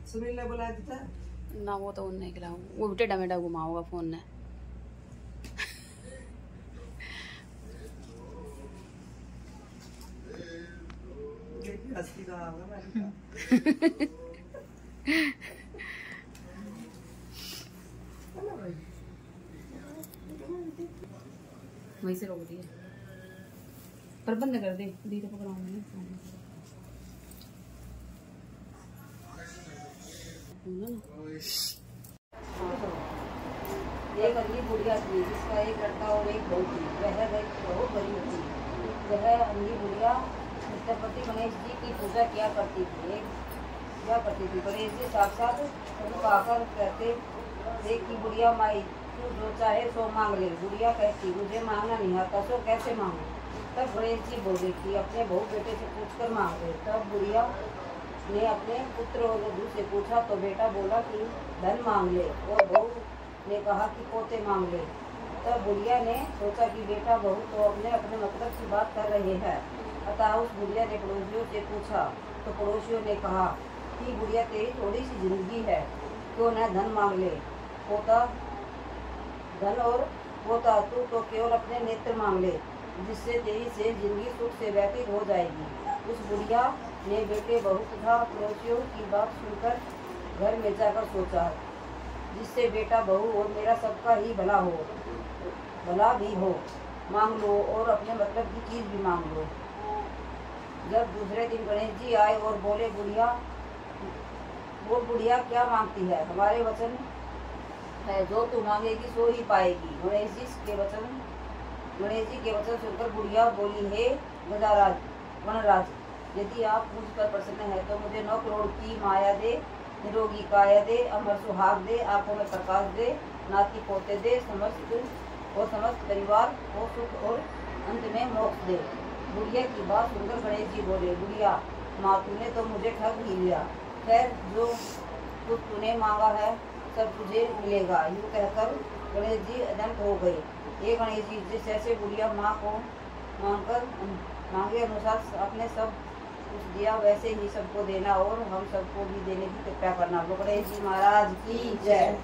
सुनील ने बुला दिया ना, वो तो उन्हें खिलाऊं, वो भी टेढ़ा मेढ़ा घुमाऊंगा फोन ने। वहीं से रोक दिए, पर बंद कर दे, दीदी पकड़ाऊंगी। एक अंधी बुढ़िया थी जिसका एक लड़का और एक बहू थी। वह बहुत गरीब थी। वह अंधी बुढ़िया छत्रपति गणेश जी की पूजा किया करती थी। गणेश जी साक्षात स्वरूप आकर कहते थे कि बुढ़िया माई तू जो चाहे सो मांग ले। बुढ़िया कहती मुझे मांगना नहीं आता, सो कैसे मांगू। तब गणेश जी बोले कि अपने बहू बेटे से पूछकर मांग ले। तब बुढ़िया ने अपने पुत्र और वधू से पूछा तो बेटा बोला कि धन मांग ले, और बहू ने कहा कि पोते मांग ले। तब बुढ़िया ने सोचा कि बेटा बहू तो अपने अपने मतलब की बात कर रहे हैं। अतः उस बुढ़िया ने पड़ोसियों से पूछा तो पड़ोसियों ने कहा कि बुढ़िया तेरी थोड़ी सी जिंदगी है, क्यों न धन मांग ले। पोता धन और पोता तू तो केवल अपने नेत्र मांग ले, जिससे तेरी से जिंदगी सुख से व्यतीत हो जाएगी। उस बुढ़िया ने बेटे बहू तथा पड़ोसियों की बात सुनकर घर में जाकर सोचा जिससे बेटा बहू और मेरा सबका ही भला भी हो। मांग लो और अपने मतलब की चीज भी मांग लो। जब दूसरे दिन गणेश जी आए और बोले बुढ़िया क्या मांगती है, हमारे वचन है जो तू मांगेगी सो ही पाएगी। गणेश जी के वचन सुनकर बुढ़िया बोली, हे गजाराज वनराज, यदि आप मुझ पर प्रसन्न है तो मुझे 9 करोड़ की माया दे, निरोगी काया दे, अमर सुहाग दे, आंखों में प्रकाश दे, नाती पोते दे, समस्त परिवार को सुख और अंत में मोक्ष दे। बुढ़िया की बात सुनकर गणेश जी बोले, बुढ़िया माँ तूने तो मुझे ठग ही लिया। खैर जो कुछ तूने मांगा है सब तुझे मिलेगा। यूँ कहकर गणेश जी अनंत हो गए। ये गणेश जी जिस जैसे बुढ़िया माँ को मांगे अनुसार आपने सब कुछ दिया, वैसे ही सबको देना और हम सबको भी देने की कृपा करना। गणेश जी महाराज की जय।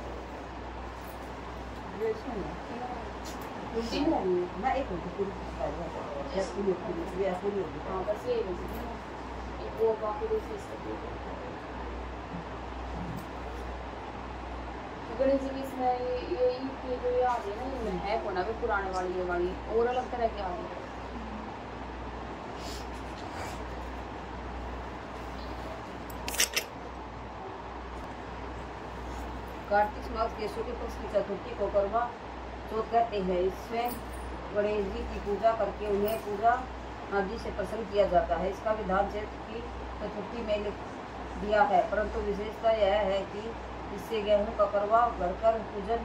गणेश जी की इसमें ये जो ये आ गई ना, ये है कोना भी पुराने वाली ये वाली और अलग तरह के आ गई। कार्तिक मास के शुक्ल पक्ष की चतुर्थी को करवा चौथ कहते हैं। इसमें गणेश जी की पूजा करके उन्हें पूजा आदि से प्रसन्न किया जाता है। इसका विधान चैत्र की चतुर्थी में लिख दिया है, परंतु विशेषता यह है कि इससे गेहूं का करवा भरकर पूजन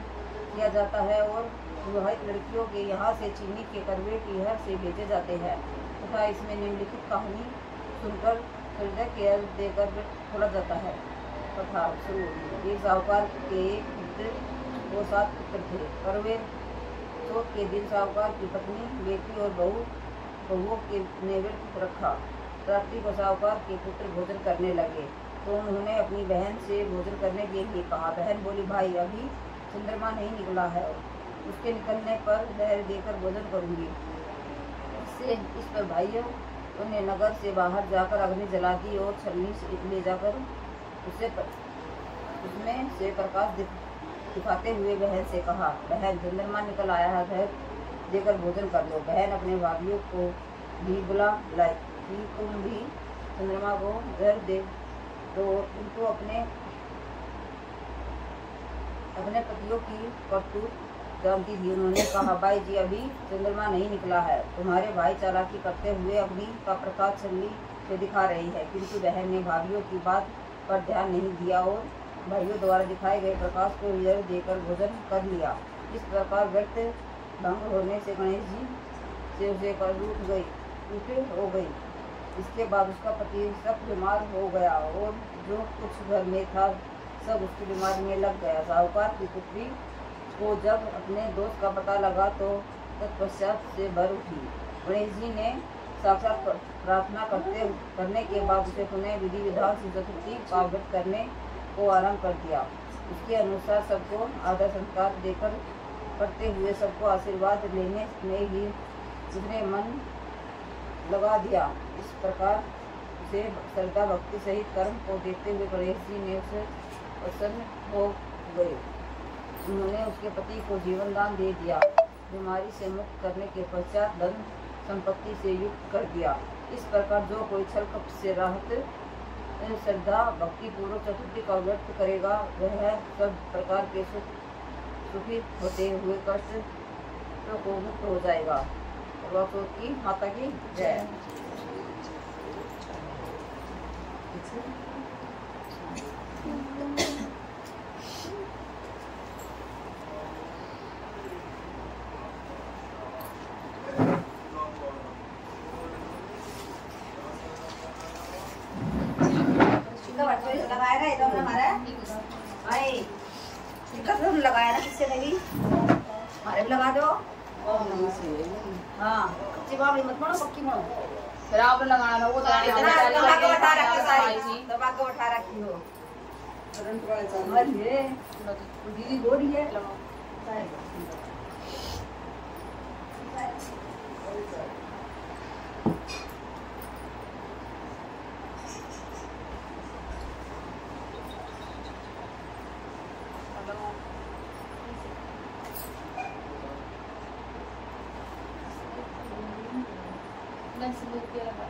किया जाता है और विवाहित लड़कियों के यहाँ से चीनी के करवे पीहर से भेजे जाते हैं तथा इसमें निम्नलिखित कहानी सुनकर हृदय के अर्घ देकर खोला जाता है। कथा शुरू। एक साहूकार के पुत्र और 7 पुत्र थे। करवे चौथ के दिन साहूकार की पत्नी, बेटी और बहुओं के नैवेद्य रखा। रात्रि को साहूकार के पुत्र भोजन करने लगे तो उन्होंने अपनी बहन से भोजन करने के लिए कहा। बहन बोली, भाई अभी चंद्रमा नहीं निकला है, उसके निकलने पर दहर देकर भोजन करूंगी। इस पर भाइयों उन्हें नगर से बाहर जाकर अग्नि जला दी और छलनी से ले जाकर उसमें से प्रकाश दिखाते हुए बहन से कहा, बहन चंद्रमा निकल आया है, घर देकर भोजन कर लो। बहन अपने भाइयों को भी बुला लाई कि तुम भी चंद्रमा को घर दे तो उनको अपने पतियों की करतूत जानती थी। उन्होंने कहा, भाई जी अभी चंद्रमा नहीं निकला है, तुम्हारे भाई चालाकी करते हुए अग्नि का प्रकाश छलनी से दिखा रही है। किंतु बहन ने भाइयों की बात पर ध्यान नहीं दिया और भाइयों द्वारा दिखाए गए प्रकाश को इधर देकर भोजन कर लिया। इस प्रकार व्यक्त भंग होने से गणेश जी से उसे उठ हो गई। इसके बाद उसका पति सब बीमार हो गया और जो कुछ घर में था सब उसकी बीमारी में लग गया। साहूकार की पुत्री को जब अपने दोस्त का पता लगा तो तत्पश्चात से भर उठी। गणेश जी ने साक्षात प्रार्थना करने के बाद उसे पुनः विधि विधान से चतुर्थी का व्रत करने को आरंभ कर दिया। उसके अनुसार सबको आदर संस्कार देकर करते हुए सबको आशीर्वाद लेने में ही उसने मन लगा दिया। इस प्रकार उसे श्रद्धा भक्ति सहित कर्म को देखते हुए गणेश जी ने उसे प्रसन्न हो गए। उन्होंने उसके पति को जीवन दान दे दिया। बीमारी से मुक्त करने के पश्चात धन संपत्ति से युक्त कर दिया। इस प्रकार जो कोई छल कपट से राहत श्रद्धा भक्ति पूर्वक चतुर्थी का व्रत करेगा वह सब प्रकार के सुखी होते हुए कष्ट को मुक्त हो जाएगा। करवाचौथ की माता की जय। लगाया ना एकदम हमारा भाई कसम लगाया ना किससे नहीं हमारे भी लगा दो। हाँ कच्ची बावली मत बनो पक्की बनो। फिर आपने लगाना था वो तो दबा के उठा रखी हो करंट वाले चावल ये दीदी गोरी है। Let's look at